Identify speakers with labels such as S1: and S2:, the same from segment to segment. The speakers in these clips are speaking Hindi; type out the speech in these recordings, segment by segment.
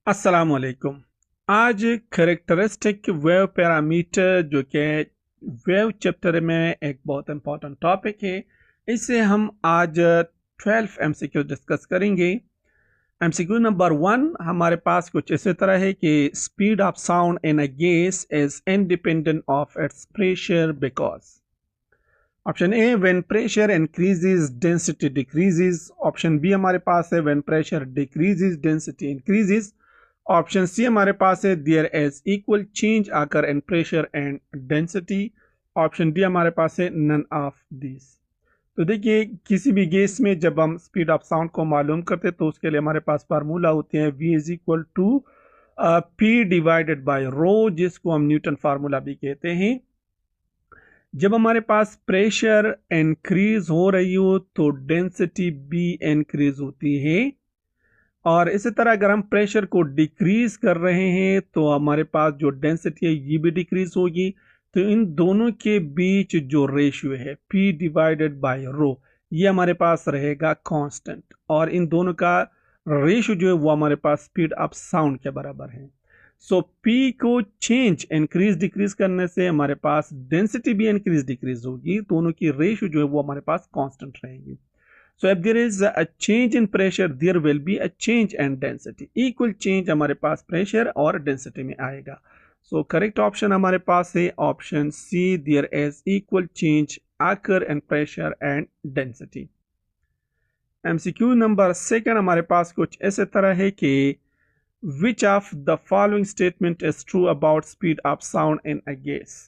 S1: अस्सलामुअलैकुम। आज करेक्टरिस्टिक वेव पैरामीटर जो कि वेव चैप्टर में एक बहुत इंपॉर्टेंट टॉपिक है, इससे हम आज 12 एमसीक्यू डिस्कस करेंगे। एमसीक्यू नंबर 1 हमारे पास कुछ इसी तरह है कि speed of sound in a gas is independent of its pressure because option A when pressure increases density decreases. Option B हमारे पास है when pressure decreases density increases. Option C हमारे पास है देयर इज इक्वल चेंज आकर in pressure and density. Option D हमारे पास है नन ऑफ दिस। तो देखिए, किसी भी गैस में जब हम स्पीड ऑफ साउंड को मालूम करते हैं तो उसके लिए हमारे पास फार्मूला होते हैं v is equal to p divided by rho, जिसको हम न्यूटन फार्मूला भी कहते हैं। जब हमारे पास प्रेशर इंक्रीज हो रही हो तो डेंसिटी भी इंक्रीज होती है, और इसी तरह अगर हम प्रेशर को डिक्रीज कर रहे हैं तो हमारे पास जो डेंसिटी है ये भी डिक्रीज होगी। तो इन दोनों के बीच जो रेशियो है P डिवाइडेड बाय रो, ये हमारे पास रहेगा कांस्टेंट, और इन दोनों का रेशियो जो है वो हमारे पास स्पीड ऑफ साउंड के बराबर है। सो P को चेंज इंक्रीज डिक्रीज करने से हमारे पास डेंसिटी भी इंक्रीज डिक्रीज होगी, दोनों की रेशियो जो है वो हमारे पास कांस्टेंट रहेगी। So if there is a change in pressure, there will be a change in density. Equal change हमारे पास pressure और density में आएगा। So correct option हमारे पास है option C, there is equal change occur in pressure and density। MCQ number 2 हमारे पास कुछ ऐसे तरह है कि which of the following statement is true about speed of sound in a gas?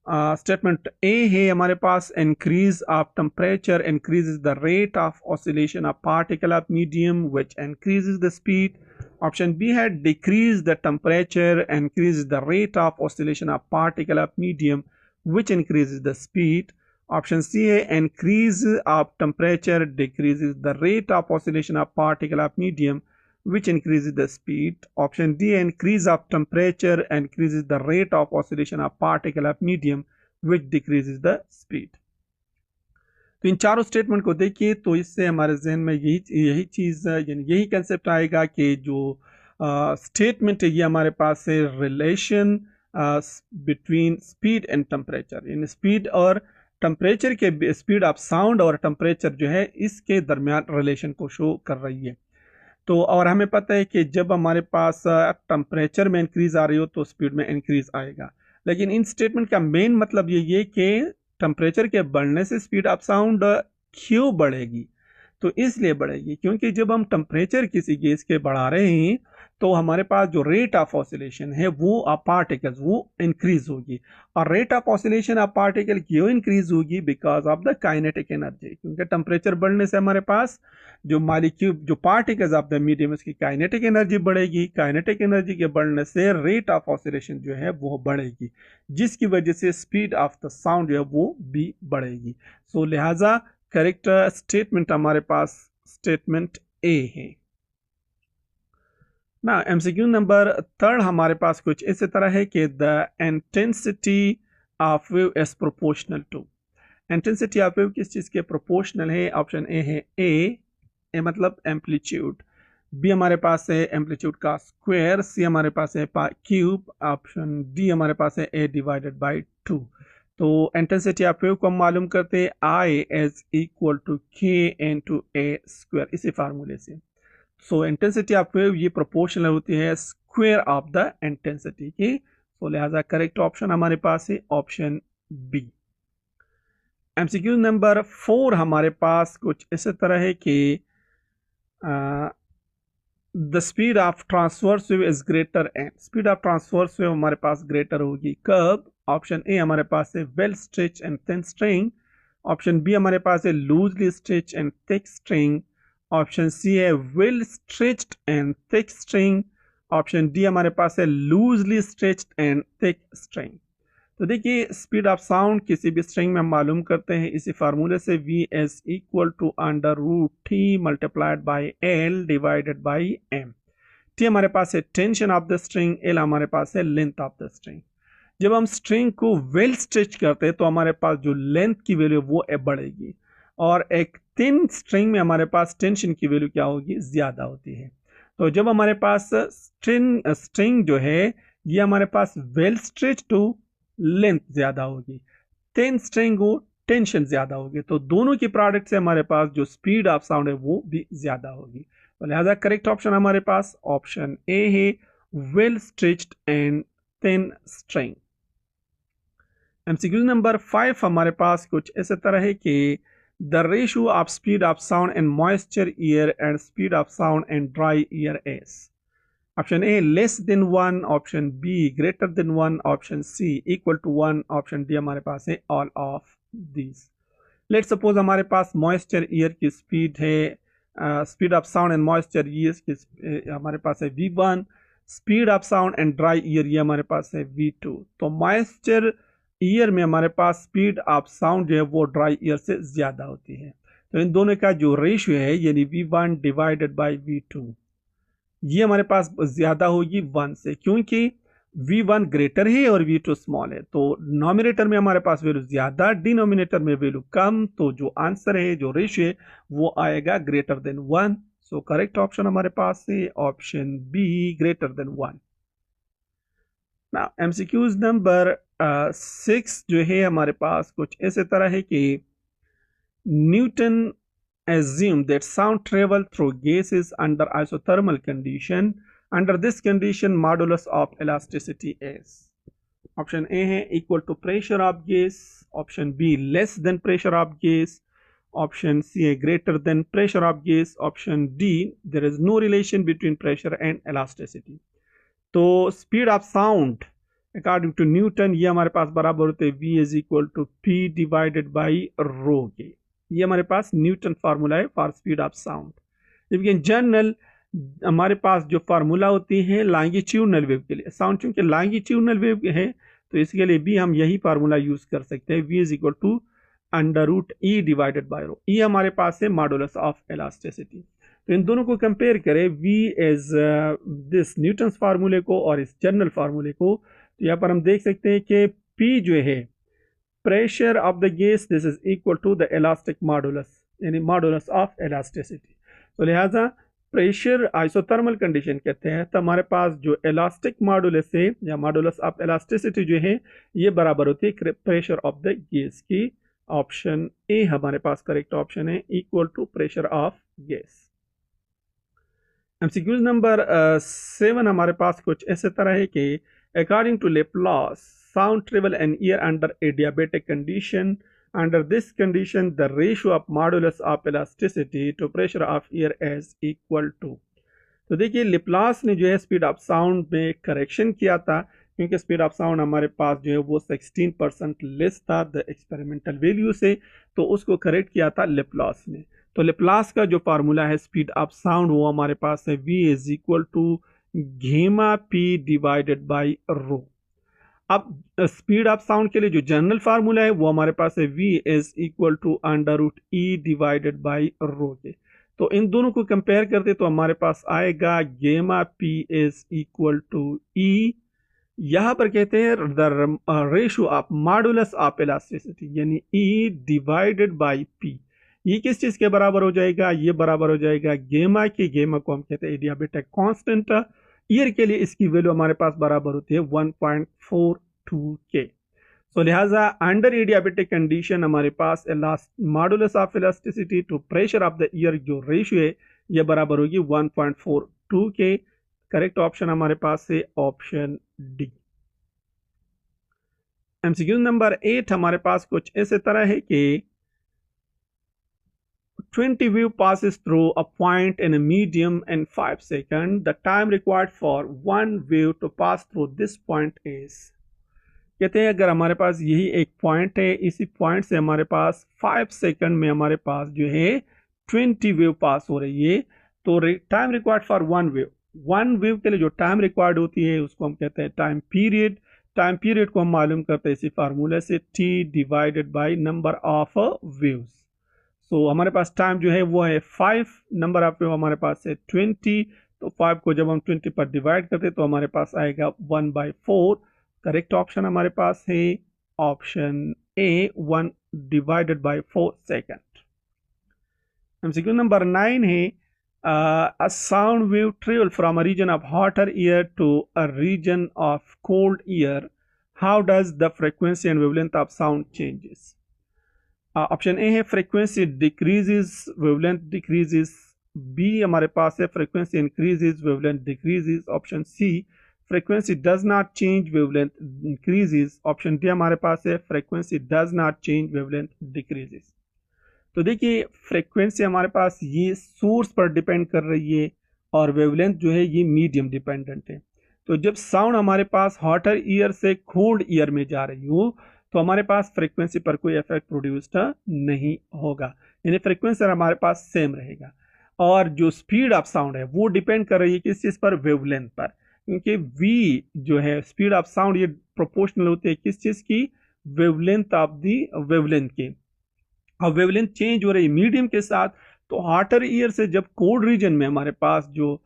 S1: Statement A है हमारे पास increase of temperature increases the rate of oscillation of particle of medium which increases the speed. Option B है decrease the temperature increases the rate of oscillation of particle of medium which increases the speed. Option C है increase of temperature decreases the rate of oscillation of particle of medium which increases the speed. Option D, increase of temperature increases the rate of oscillation of particle of medium which decreases the speed। तो इन चारों स्टेटमेंट को देखिए तो इससे हमारे जहन में यही चीज़ यानी यही कंसेप्ट आएगा कि जो स्टेटमेंट है ये हमारे पास है relation between speed and temperature, यानी स्पीड और टेम्परेचर के स्पीड ऑफ साउंड और टेम्परेचर जो है इसके दरमियान रिलेशन को शो कर रही है। तो और हमें पता है कि जब हमारे पास टेम्परेचर में इंक्रीज आ रही हो तो स्पीड में इंक्रीज आएगा, लेकिन इन स्टेटमेंट का मेन मतलब ये कि टेम्परेचर के बढ़ने से स्पीड ऑफ साउंड क्यों बढ़ेगी। तो इसलिए बढ़ेगी क्योंकि जब हम टेम्परेचर किसी गैस के बढ़ा रहे हैं तो हमारे पास जो रेट ऑफ ऑसिलेशन है वो ऑफ पार्टिकल्स वो इंक्रीज होगी। और rate of oscillation of particle क्यों इंक्रीज होगी? Because of the kinetic energy, क्योंकि टेम्परेचर बढ़ने से हमारे पास जो मालिक्यूल जो पार्टिकल्स ऑफ द मीडियम उसकी काइनेटिक एनर्जी बढ़ेगी। काइनेटिक एनर्जी के बढ़ने से रेट ऑफ ऑसिलेशन जो है वो बढ़ेगी, जिसकी वजह से स्पीड ऑफ द साउंड जो है वो भी बढ़ेगी। सो लिहाजा करेक्ट स्टेटमेंट हमारे पास स्टेटमेंट ए है ना। एमसीक्यू नंबर 3 हमारे पास कुछ इस तरह है कि the intensity of wave is proportional to. Intensity of wave किस चीज के प्रोपोर्शनल है? ऑप्शन ए है ए मतलब एम्पलीट्यूड, बी हमारे पास है एम्पलीट्यूड का स्क्वायर, सी हमारे पास है क्यूब, ऑप्शन डी हमारे पास है ए डिवाइडेड बाई 2। तो इंटेंसिटी ऑफ वेव को हम मालूम करते हैं आई इज इक्वल टू के इनटू ए स्क्वायर, इसी फार्मूले से। सो इंटेंसिटी ऑफ वेव ये प्रोपोर्शनल होती है स्क्वायर ऑफ द इंटेंसिटी की। सो लिहाजा करेक्ट ऑप्शन हमारे पास है ऑप्शन बी। एमसीक्यू नंबर 4 हमारे पास कुछ इस तरह है कि the speed of transverse wave is greater and speed of transverse wave हमारे पास ग्रेटर होगी कब? ऑप्शन ए हमारे पास है well stretch and thin string, option B हमारे पास है loosely stretch and thick string, option C है well stretched and thick string, option D हमारे पास है loosely stretched and thick string. तो देखिए, स्पीड ऑफ साउंड किसी भी स्ट्रिंग में हम मालूम करते हैं इसी फार्मूले से v is equal to under root t multiplied by l divided by m। t हमारे पास है tension of the string, l हमारे पास है लेंथ ऑफ द स्ट्रिंग। जब हम स्ट्रिंग को वेल स्ट्रेच करते हैं तो हमारे पास जो लेंथ की वैल्यू वो बढ़ेगी, और एक थिन स्ट्रिंग में हमारे पास टेंशन की वैल्यू क्या होगी? ज्यादा होती है। तो जब हमारे पास स्ट्रिंग जो है ये हमारे पास वेल स्ट्रेच टू लेंथ ज्यादा होगी, थिन स्ट्रिंग हो टेंशन ज्यादा होगी, तो दोनों की प्रोडक्ट से हमारे पास जो स्पीड ऑफ साउंड है वो भी ज्यादा होगी। तो लिहाजा करेक्ट ऑप्शन हमारे पास ऑप्शन ए है, well stretched and thin string. MCQ number 5 हमारे पास कुछ इस तरह है कि the ratio of speed of sound and moisture air and speed of sound and dry air is option A less than 1, option B greater than 1, option C equal to 1, option D हमारे पास है all of these. Let suppose हमारे पास मॉइस्चर ईयर की स्पीड है, speed of sound and moisture air की हमारे पास है v1, speed of sound and dry year ये हमारे पास है v2। तो मॉइस्चर ईयर में हमारे पास स्पीड ऑफ साउंड जो है वो ड्राई ईयर से ज्यादा होती है, तो इन दोनों का जो रेशियो है यानी v1 डिवाइडेड बाई v2 ये हमारे पास ज्यादा होगी 1 से, क्योंकि v1 ग्रेटर है और v2 स्मॉल है, तो नॉमिनेटर में हमारे पास वैल्यू ज्यादा, डिनोमिनेटर में वैल्यू कम, तो जो आंसर है जो रेशियो है वो आएगा ग्रेटर देन 1। सो करेक्ट ऑप्शन हमारे पास है option B greater than 1। Now MCQs number 6 जो है हमारे पास कुछ ऐसे तरह है कि Newton assume that sound travel through gases under isothermal condition. Under this condition modulus of elasticity is option A है equal to pressure of gas, option B less than pressure of gas, option C है greater than pressure of gas, option D there is no relation between pressure and elasticity। तो speed of sound according to Newton ये हमारे पास बराबर होते हैं V is equal to P divided by rho के। ये हमारे पास न्यूटन फार्मूला है फॉर स्पीड ऑफ साउंड। जबकि जनरल हमारे पास जो फार्मूला होती है लॉन्गिट्यूडनल वेव के लिए, साउंड चूंकि लॉन्गिट्यूडनल वेव है तो इसके लिए भी हम यही फार्मूला यूज कर सकते हैं, v is equal to under root E divided by rho. E हमारे पास है मॉडुलस ऑफ इलास्टिसिटी। तो इन दोनों को कंपेयर करें v एज दिस न्यूटन फार्मूले को और इस जनरल फार्मूले को, तो यहाँ पर हम देख सकते हैं कि p जो है pressure of the gas this is equal to the elastic modulus यानी modulus of elasticity। तो लिहाजा प्रेशर आइसोथर्मल कंडीशन के तहत हमारे पास जो इलास्टिक मॉडुलस है या मॉडुलस ऑफ इलास्टिसिटी जो है ये बराबर होती है प्रेशर ऑफ द गैस की। ऑप्शन ए हमारे पास करेक्ट ऑप्शन है equal to pressure of gas. MCQs number 7 हमारे पास कुछ ऐसे तरह है कि according to Laplace sound travel an ear under adiabatic condition. Under this condition the ratio of modulus of elasticity to pressure of ear is equal to। तो देखिए लेप्लास ने जो है स्पीड ऑफ साउंड में करेक्शन किया था, क्योंकि स्पीड ऑफ साउंड हमारे पास जो है वो 16% लेस था द एक्सपेरिमेंटल वैल्यू से, तो उसको करेक्ट किया था लेप्लास ने। तो लेप्लास का जो फार्मूला है स्पीड ऑफ साउंड वो हमारे पास है v is equal to gamma p divided by rho. अब स्पीड ऑफ साउंड के लिए जो जनरल फार्मूला है वो हमारे पास है v is equal to under root E divided by rho के। तो इन दोनों को कंपेयर करते तो हमारे पास आएगा गेमा p इज इक्वल टू ई, यहां पर कहते हैं the ratio of modulus of elasticity यानी ई डिवाइडेड बाई p। ये किस चीज के बराबर हो जाएगा, ये बराबर हो जाएगा गेमा के। गेमा को हम कहते हैं एडियाबेटिक कांस्टेंट। ईयर के लिए इसकी वैल्यू हमारे पास बराबर होती है 1.42 के। सो लिहाजा अंडर एडियाबेटिक कंडीशन हमारे पास modulus of elasticity to pressure of the air जो रेशियो है ये बराबर होगी 1.42 के। करेक्ट ऑप्शन हमारे पास है ऑप्शन डी। एमसीक्यू नंबर 8 हमारे पास कुछ ऐसे तरह है कि 20 wave passes through a point in a medium in 5 seconds. The time required for one wave to pass through this point is। कहते हैं अगर हमारे पास यही एक पॉइंट है, इसी पॉइंट से हमारे पास 5 सेकंड में हमारे पास जो है 20 वेव पास हो रही है, तो time required for one wave के लिए जो टाइम रिक्वायर्ड होती है उसको हम कहते हैं टाइम पीरियड। टाइम पीरियड को हम मालूम करते हैं इसी फार्मूले से t divided by number of waves. So हमारे पास टाइम जो है वो है 5, नंबर ऑफ वेव हमारे पास है 20, तो 5 को जब हम 20 पर डिवाइड करते तो हमारे पास आएगा 1/4। करेक्ट ऑप्शन हमारे पास है option A 1 divided by 4 second. MCQ number 9 है A sound wave travel from a region of hotter air to a region of cold air. How does the frequency and wavelength of sound changes? Option A है frequency decreases wavelength decreases, B हमारे पास है frequency increases wavelength decreases, option C frequency does not change wavelength increases, option D हमारे पास है frequency does not change wavelength decreases. तो देखिए फ्रीक्वेंसी हमारे पास ये सोर्स पर डिपेंड कर रही है और वेवलेंथ जो है ये मीडियम डिपेंडेंट है। तो जब साउंड हमारे पास हॉटर ईयर से कोल्ड ईयर में जा रही हो तो हमारे पास फ्रीक्वेंसी पर कोई इफेक्ट प्रोड्यूस्ड नहीं होगा, यानी फ्रीक्वेंसी हमारे पास सेम रहेगा। और जो स्पीड ऑफ साउंड है वो डिपेंड कर रही है किस चीज़ पर, वेवलेंथ पर, क्योंकि वी जो है स्पीड ऑफ साउंड ये प्रोपोर्शनल होती है किस चीज़ की, वेवलेंथ ऑफ दी वेवलेंथ की। अब वेवलेंथ चेंज हो रही है मीडियम के साथ, तो हॉटर ईयर से जब कोल्ड रीजन में हमारे पास जो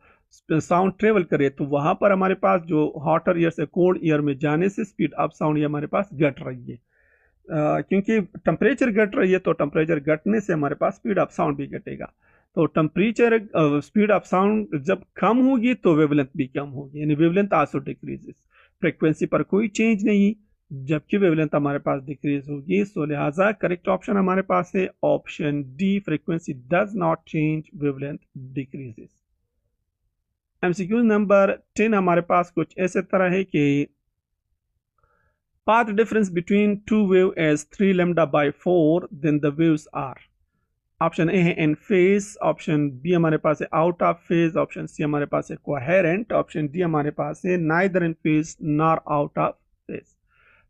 S1: साउंड ट्रेवल करे तो वहां पर हमारे पास जो हॉटर ईयर से कोल्ड ईयर में जाने से स्पीड ऑफ साउंड ये हमारे पास घट रही है। क्योंकि टेम्परेचर घट रही है तो टेम्परेचर घटने से हमारे पास स्पीड ऑफ साउंड भी घटेगा। तो टेम्परेचर स्पीड ऑफ साउंड जब कम होगी तो वेवलेंथ भी कम होगी, यानी वेवलेंथ आल्सो डिक्रीजेस। फ्रीक्वेंसी पर कोई चेंज नहीं जबकि वेवलेंथ हमारे पास डिक्रीज होगी। सो लिहाजा करेक्ट ऑप्शन हमारे पास है option D, frequency does not change wavelength decreases. MCQ number 10 हमारे पास कुछ ऐसे तरह है कि path difference between two wave is 3 lambda by 4, then the waves are। Option A है इन फेज, ऑप्शन बी हमारे पास है out of phase, option C हमारे पास है कोहेरेंट, ऑप्शन डी हमारे पास है neither in phase nor out of phase.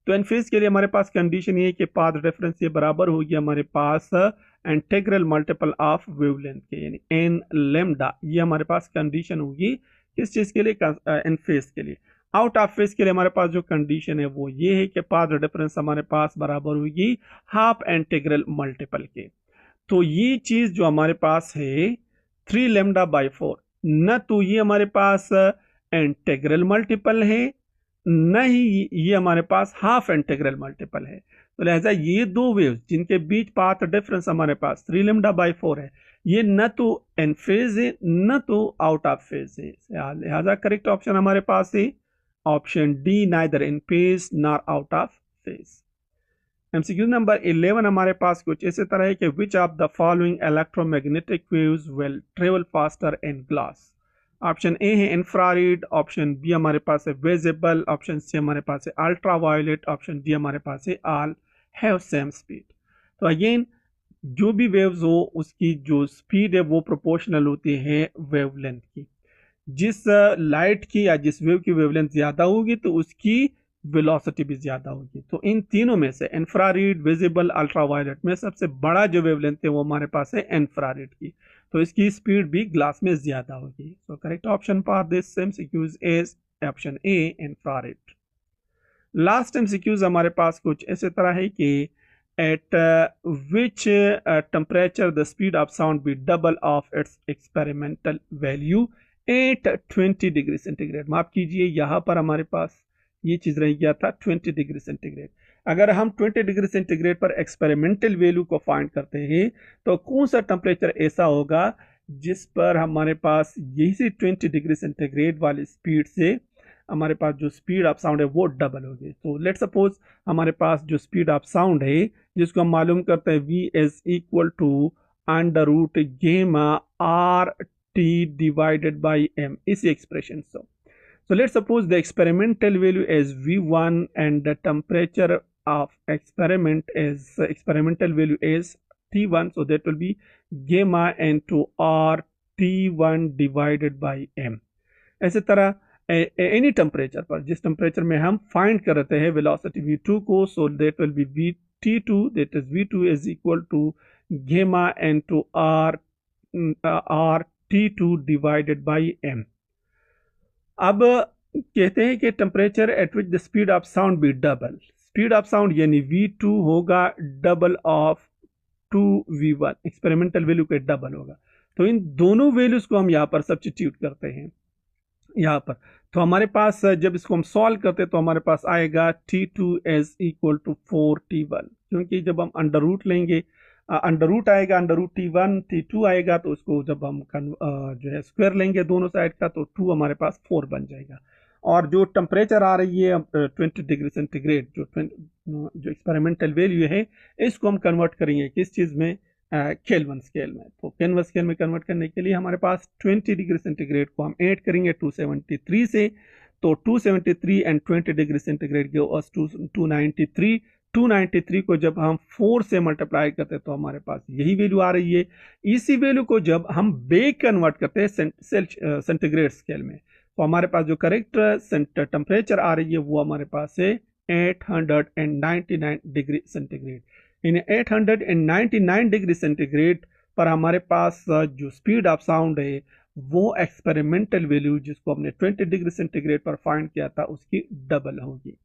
S1: तो इन फेज के लिए हमारे पास कंडीशन ये है कि पाथ डिफरेंस ये बराबर होगी हमारे पास इंटीग्रल मल्टीपल ऑफ वेवलेंथ के, यानी एन लेमडा, ये हमारे पास कंडीशन होगी किस चीज के लिए, इन फेज के लिए। आउट ऑफ फेज के लिए हमारे पास जो कंडीशन है वो ये है कि पाथ डिफरेंस हमारे पास बराबर होगी हाफ इंटीग्रल मल्टीपल के। तो ये चीज जो हमारे पास है 3 लेमडा बाई 4, न तो ये हमारे पास इंटीग्रल मल्टीपल है न ही ये हमारे पास हाफ इंटीग्रल मल्टीपल है। तो लिहाजा ये दो वेव्स जिनके बीच पाथ डिफरेंस हमारे पास 3 लेमडा बाई 4 है, ये न तो इन फेज है न तो आउट ऑफ फेज है। लिहाजा करेक्ट ऑप्शन हमारे पास है option D, neither in phase nor out of phase. MCQ number 11 हमारे पास कुछ ऐसे तरह है कि which of the following electromagnetic waves will travel faster in glass. Option A है इंफ्रारेड, ऑप्शन बी हमारे पास है विजिबल, ऑप्शन सी हमारे पास है अल्ट्रावायलेट, ऑप्शन डी हमारे पास है ऑल हैव सेम स्पीड। तो अगेन जो भी वेव्स हो उसकी जो स्पीड है वो प्रोपोर्शनल होती है वेवलेंथ की। जिस लाइट की या जिस वेव की वेवलेंथ ज्यादा होगी तो उसकी वेलोसिटी भी ज्यादा होगी। तो इन तीनों में से इंफ्रारेड, विजिबल, अल्ट्रावायलेट में सबसे बड़ा जो वेवलेंथ है वो हमारे पास है इंफ्रारेड की, तो इसकी स्पीड भी ग्लास में ज्यादा होगी। So correct option for this MCQs is option A, infrared. Last MCQs हमारे पास कुछ ऐसे तरह है कि at which temperature the speed of sound be double of its experimental value at 20 degree centigrade. माफ कीजिए यहाँ पर हमारे पास ये चीज रह गया था 20 डिग्री सेंटीग्रेड। अगर हम 20 डिग्री सेंटीग्रेड पर एक्सपेरिमेंटल वैल्यू को फाइंड करते हैं तो कौन सा टेम्परेचर ऐसा होगा जिस पर हमारे पास यही से 20 डिग्री सेंटीग्रेड वाली स्पीड से हमारे पास जो स्पीड ऑफ साउंड है वो डबल होगी। तो लेट सपोज हमारे पास जो स्पीड ऑफ साउंड है जिसको हम मालूम करते हैं v is equal to under root gamma R T divided by m, इसी एक्सप्रेशन से। So let's suppose the experimental value is V1 and the temperature of experimental value is T1. So that will be gamma into R T1 divided by M. ऐसे तरह एनी टेम्परेचर पर, जिस टेम्परेचर में हम फाइंड करते हैं वेलोसिटी V2 को, so that will be T2, that is V2 is equal to gamma into R T2 divided by M. अब कहते हैं कि temperature at which the speed of sound be double, speed of sound यानी V2 होगा double of 2V1, experimental value के डबल होगा। तो इन दोनों वैल्यूज को हम यहाँ पर सब्स्टिट्यूट करते हैं यहाँ पर, तो हमारे पास जब इसको हम सॉल्व करते हैं तो हमारे पास आएगा T2 is equal to 4T1, क्योंकि जब हम अंडर रूट लेंगे अंडर रूट आएगा, अंडर रूट T1 T2 आएगा, तो उसको जब हम जो है स्क्वायर लेंगे दोनों साइड का, तो 2 हमारे पास 4 बन जाएगा। और जो टेम्परेचर आ रही है 20 डिग्री सेंटीग्रेड, जो एक्सपेरिमेंटल वैल्यू है, इसको हम कन्वर्ट करेंगे किस चीज़ में, केल्विन स्केल में। तो केल्विन स्केल में कन्वर्ट करने के लिए हमारे पास 20 डिग्री सेंटीग्रेड को हम ऐड करेंगे 273 से, तो 273 and 20 degree centigrade give us 293। 293 को जब हम 4 से मल्टीप्लाई करते हैं तो हमारे पास यही वैल्यू आ रही है। इसी वैल्यू को जब हम बेक कन्वर्ट करते हैं सेंटीग्रेड स्केल में, तो हमारे पास जो करेक्ट टेम्परेचर आ रही है वो हमारे पास है 899 डिग्री सेंटीग्रेड। इन 899 डिग्री सेंटीग्रेड पर हमारे पास जो स्पीड ऑफ साउंड है वो एक्सपेरिमेंटल वैल्यू जिसको हमने 20 डिग्री सेंटीग्रेड पर फाइंड किया था उसकी डबल होगी।